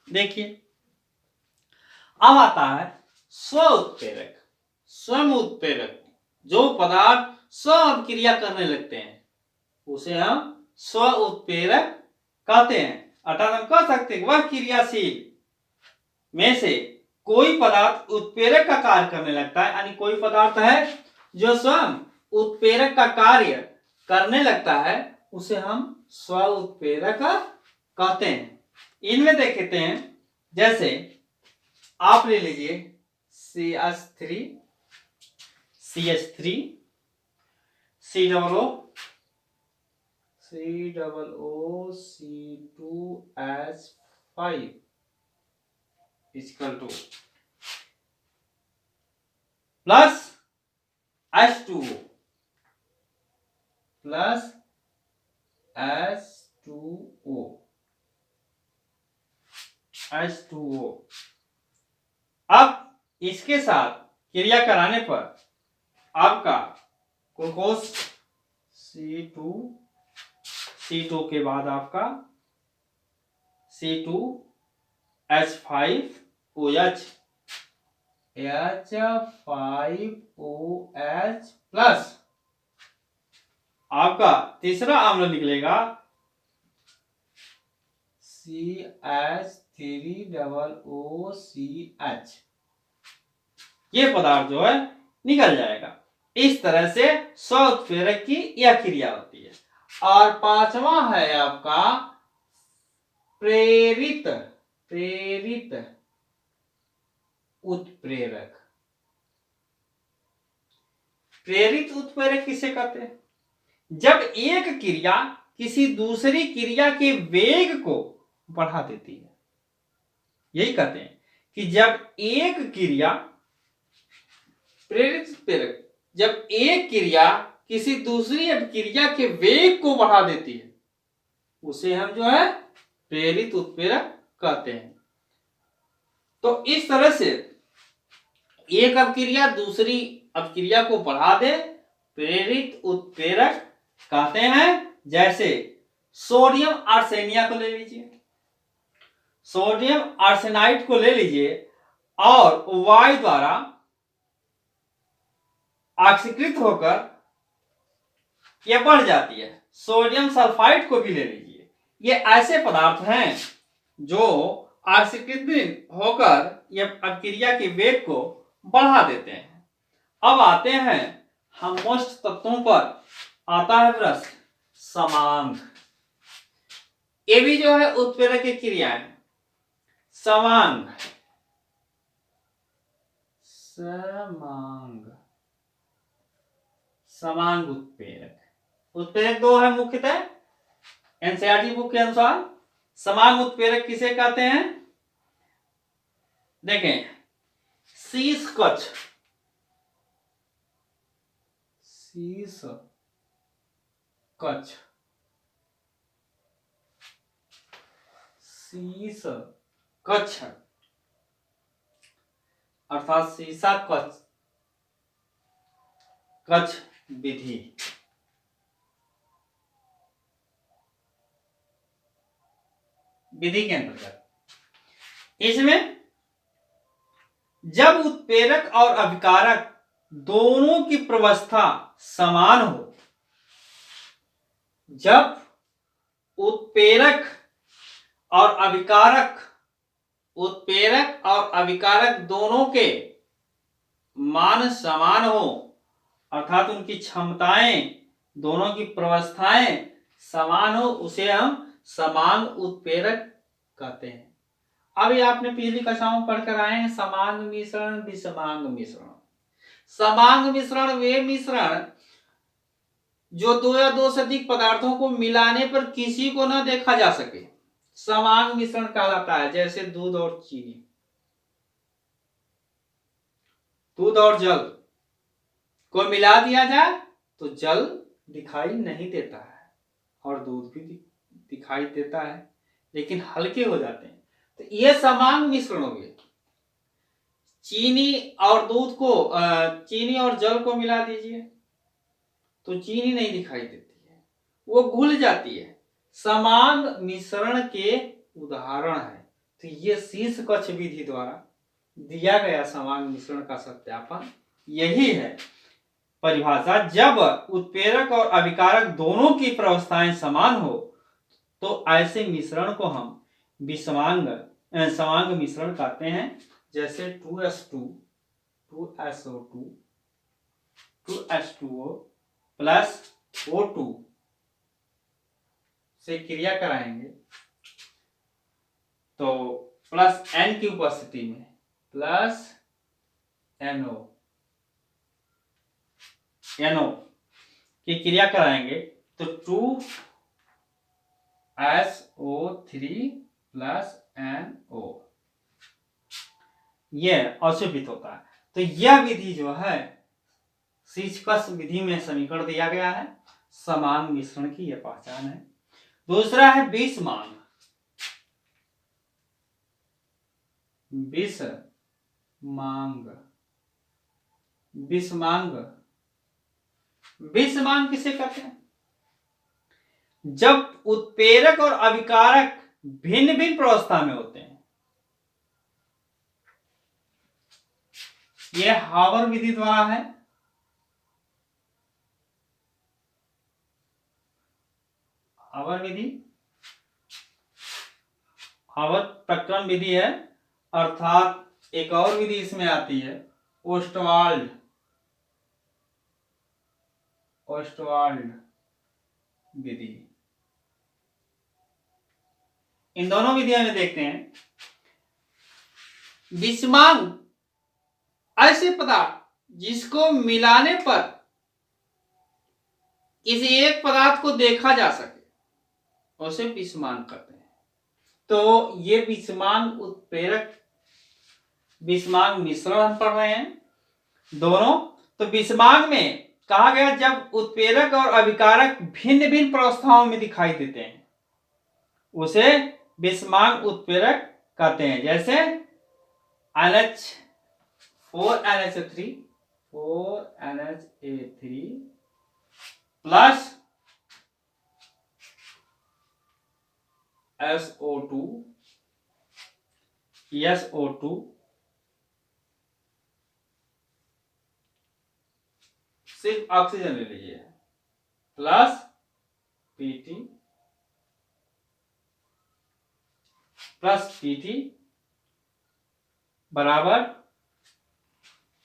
देखिए अब आता है स्व उत्प्रेरक। स्वयं उत्प्रेरक जो पदार्थ स्व क्रिया करने लगते हैं उसे हम स्व उत्प्रेरक कहते हैं। अर्थात हम कह सकते हैं वह क्रियाशील में से कोई पदार्थ उत्प्रेरक का कार्य करने लगता है, यानी कोई पदार्थ है जो स्वयं उत्प्रेरक का कार्य करने लगता है उसे हम स्व उत्प्रेरक कहते हैं। इनमें देखते हैं जैसे आप ले लीजिए CH3 CH3 COO C2H5 equal two plus H2O plus H2O। अब इसके साथ क्रिया कराने पर आपका ग्लूकोज C2 के बाद आपका C2H5OH H5OH प्लस आपका तीसरा अम्ल निकलेगा CH3OOCH। ये पदार्थ जो है निकल जाएगा। इस तरह से स्व उत्प्रेरक की यह क्रिया होती है। और पांचवा है आपका प्रेरित उत्प्रेरक। प्रेरित उत्प्रेरक किसे कहते हैं? जब एक क्रिया किसी दूसरी क्रिया के वेग को बढ़ा देती है। यही कहते हैं कि जब एक क्रिया प्रेरित उत्प्रेरक जब एक क्रिया किसी दूसरी क्रिया के वेग को बढ़ा देती है उसे हम जो है प्रेरित उत्प्रेरक कहते हैं। तो इस तरह से एक अपक्रिया दूसरी अपक्रिया को बढ़ा दे प्रेरित उत्प्रेरक कहते हैं। जैसे सोडियम आर्सेनिया को ले लीजिए, सोडियम आर्सेनाइड को ले लीजिए और वायु द्वारा ऑक्सीकृत होकर यह बढ़ जाती है। सोडियम सल्फाइड को भी ले लीजिए। ये ऐसे पदार्थ हैं जो ऑक्सीकृत होकर यह अपक्रिया के वेग को बढ़ा देते हैं। अब आते हैं हम मोस्ट तत्वों पर। आता है प्रश्न समांग। ये भी जो है उत्प्रेरक की क्रिया है। समांग समांग उत्प्रेरक। उत्प्रेरक दो है मुख्यतः एनसीईआरटी बुक के अनुसार। समांग उत्प्रेरक किसे कहते हैं? देखें शीश कक्ष अर्थात शीशा कक्ष विधि। के अंतर्गत इसमें जब उत्प्रेरक और अभिकारक दोनों की प्रवस्था समान हो, जब उत्प्रेरक और अभिकारक दोनों के मान समान हो, अर्थात उनकी क्षमताएं दोनों की प्रवस्थाएं समान हो, उसे हम समांग उत्प्रेरक कहते हैं। अभी आपने पिछली कक्षाओं में पढ़कर आए हैं समांग मिश्रण विषमांग मिश्रण। समांग मिश्रण वे मिश्रण जो दो या दो से अधिक पदार्थों को मिलाने पर किसी को न देखा जा सके, समांग मिश्रण कहलाता है। जैसे दूध और चीनी, दूध और जल को मिला दिया जाए तो जल दिखाई नहीं देता है और दूध भी दिखाई देता है, लेकिन हल्के हो जाते हैं। तो ये समांग मिश्रण हो गया। चीनी और जल को मिला दीजिए तो चीनी नहीं दिखाई देती है, वो घुल जाती है। समांग मिश्रण के उदाहरण है तो ये शीर्ष कक्ष विधि द्वारा दिया गया समान मिश्रण का सत्यापन यही है परिभाषा। जब उत्प्रेरक और अभिकारक दोनों की प्रवस्थाएं समान हो तो ऐसे मिश्रण को हम विषमांग समांग मिश्रण कहते हैं। जैसे 2s2 2SO2 2H2O plus O2 से क्रिया कराएंगे तो प्लस N की उपस्थिति में प्लस NO की क्रिया कराएंगे तो 2SO3 प्लस NO यह अशोभित होता है। तो यह विधि जो है शीर्षकस विधि में समीकरण दिया गया है, समान मिश्रण की यह पहचान है। दूसरा है विषमांग। विषमांग किसे कहते हैं? जब उत्प्रेरक और अभिकारक भिन्न भिन्न प्रावस्था में होते हैं। यह हावर विधि द्वारा है। हावर विधि हावर प्रकरण विधि है, अर्थात एक और विधि इसमें आती है ओस्टवाल्ड विधि। इन दोनों विधियों में देखते हैं विषमांग ऐसे पदार्थ जिसको मिलाने पर किसी एक पदार्थ को देखा जा सके उसे विषमांग कहते हैं। तो ये विषमांग उत्प्रेरक विषमांग मिश्रण हम पढ़ रहे हैं दोनों। तो विषमांग में कहा गया जब उत्प्रेरक और अभिकारक भिन्न भिन्न प्रावस्थाओं में दिखाई देते हैं उसे विषमांग उत्प्रेरक कहते हैं। जैसे NH4NH3 प्लस SO2 सिर्फ ऑक्सीजन ले लीजिए प्लस PT बराबर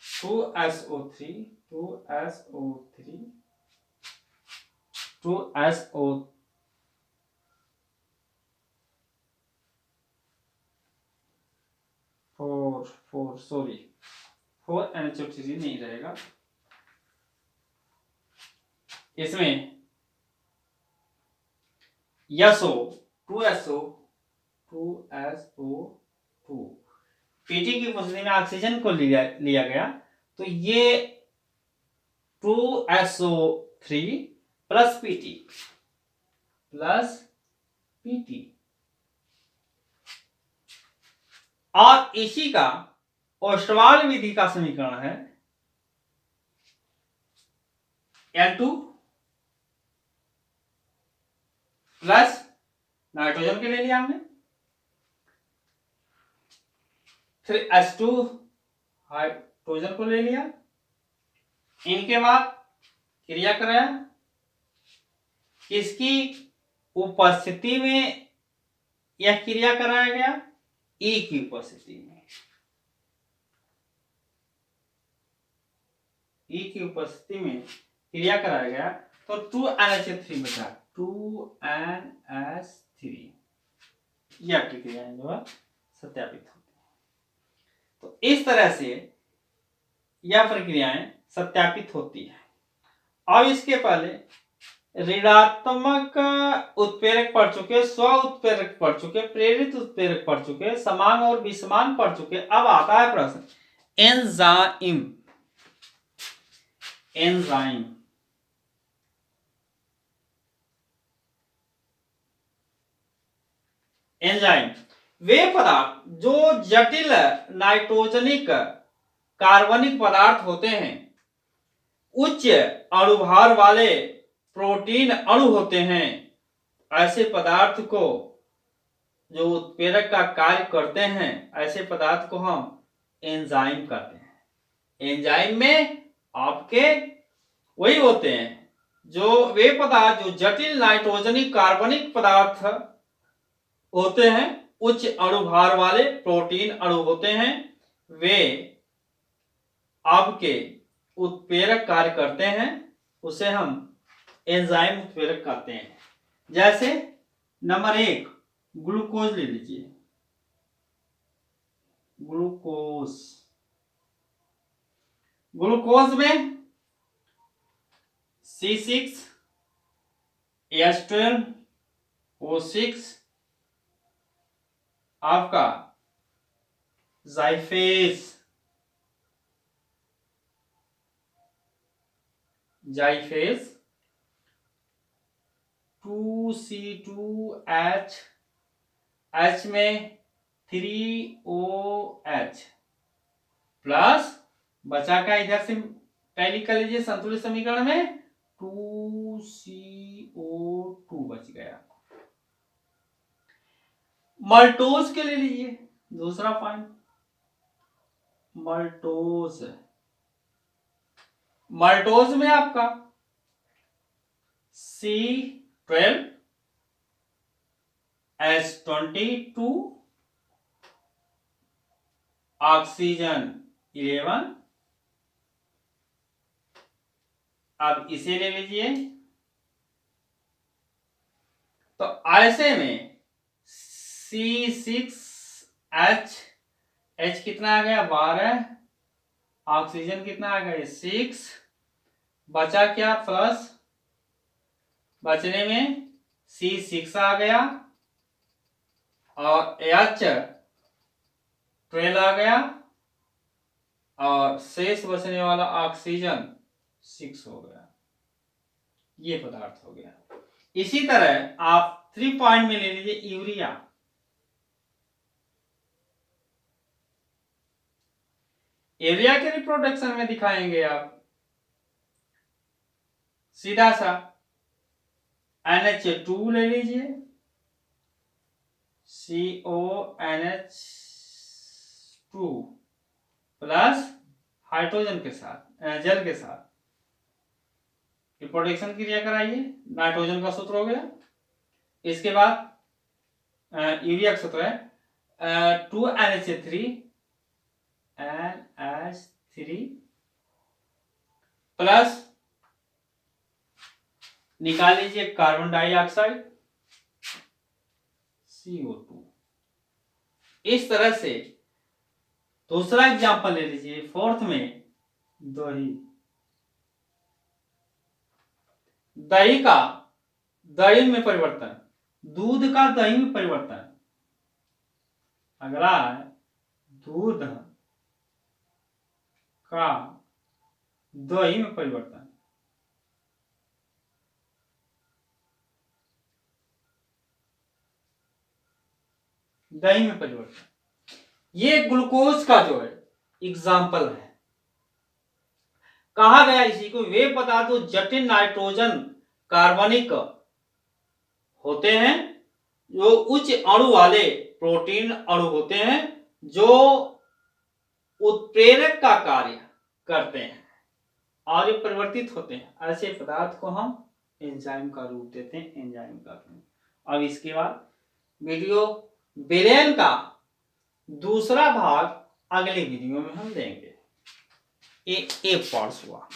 2SO3 4NH3 नहीं रहेगा इसमें SO2 PT की उपस्थिति में ऑक्सीजन को लिया गया तो ये 2SO3 प्लस PT और इसी का ओस्टवाल्ड विधि का समीकरण है N2 प्लस नाइट्रोजन के ले लिया हमने, फिर H2 हाइड्रोजन को ले लिया। इनके बाद क्रिया कराया किसकी उपस्थिति में यह क्रिया कराया गया? E की उपस्थिति में। E की उपस्थिति में क्रिया कराया गया तो 2NH3 बचा 2NH3 ये आपकी क्रियाएं जो है सत्यापित होती है। तो इस तरह से यह प्रक्रियाएं सत्यापित होती है। अब इसके पहले ऋणात्मक उत्प्रेरक पढ़ चुके, स्व उत्प्रेरक पढ़ चुके, प्रेरित उत्प्रेरक पढ़ चुके, समांग और विषमांग पढ़ चुके। अब आता है प्रश्न एंजाइम वे पदार्थ जो जटिल नाइट्रोजनिक कार्बनिक पदार्थ होते हैं, उच्च अणुभार वाले प्रोटीन अणु होते हैं, ऐसे पदार्थ को जो उत्प्रेरक का कार्य करते हैं, ऐसे पदार्थ को हम एंजाइम कहते हैं। एंजाइम में आपके वही होते हैं जो वे पदार्थ जो जटिल नाइट्रोजनिक कार्बनिक पदार्थ होते हैं, उच्च अणुभार वाले प्रोटीन अणु होते हैं, वे आपके उत्प्रेरक कार्य करते हैं, उसे हम एंजाइम उत्प्रेरक कहते हैं। जैसे नंबर 1 ग्लूकोज ले लीजिए। ग्लूकोज में C6H12O6 आपका जाइफेज 2C2H H में 3OH प्लस बचा का इधर से टैली कर लीजिए संतुलित समीकरण में 2CO2 बच गया। मल्टोज के ले लीजिए दूसरा पॉइंट। मल्टोज में आपका C12H22 ऑक्सीजन 11। अब इसे ले लीजिए तो ऐसे में C6H कितना आ गया 12, ऑक्सीजन कितना आ गया 6, बचा क्या प्लस, बचने में C6 आ गया और H12 आ गया और शेष बचने वाला ऑक्सीजन 6 हो गया। ये पदार्थ हो गया। इसी तरह आप 3 पॉइंट में ले लीजिए यूरिया। यूरिया के रिप्रोडक्शन में दिखाएंगे आप सीधा सा NH2 ले लीजिए, CONH2 प्लस हाइड्रोजन के साथ जल के साथ रिप्रोडक्शन क्रिया कराइए, नाइट्रोजन का सूत्र हो गया। इसके बाद यूरिया का सूत्र है 2NH3 NH3 प्लस निकाल लीजिए कार्बन डाइऑक्साइड CO2। इस तरह से दूसरा एग्जांपल ले लीजिए, फोर्थ में दही का दही में परिवर्तन, दूध का दही में परिवर्तन। अगला है दूध का दही में परिवर्तन। दही में परिवर्तन, ये ग्लूकोज का जो है एग्जाम्पल है। कहा गया इसी को वे पदार्थ जटिल नाइट्रोजन कार्बनिक होते हैं, जो उच्च अणु वाले प्रोटीन अणु होते हैं, जो उत्प्रेरक का कार्य करते हैं और ये परिवर्तित होते हैं। ऐसे पदार्थ को हम एंजाइम का रूप देते हैं, एंजाइम कहते हैं। अब इसके बाद वीडियो विलयन का दूसरा भाग अगले वीडियो में हम देंगे। ये पार्ट्स हुआ।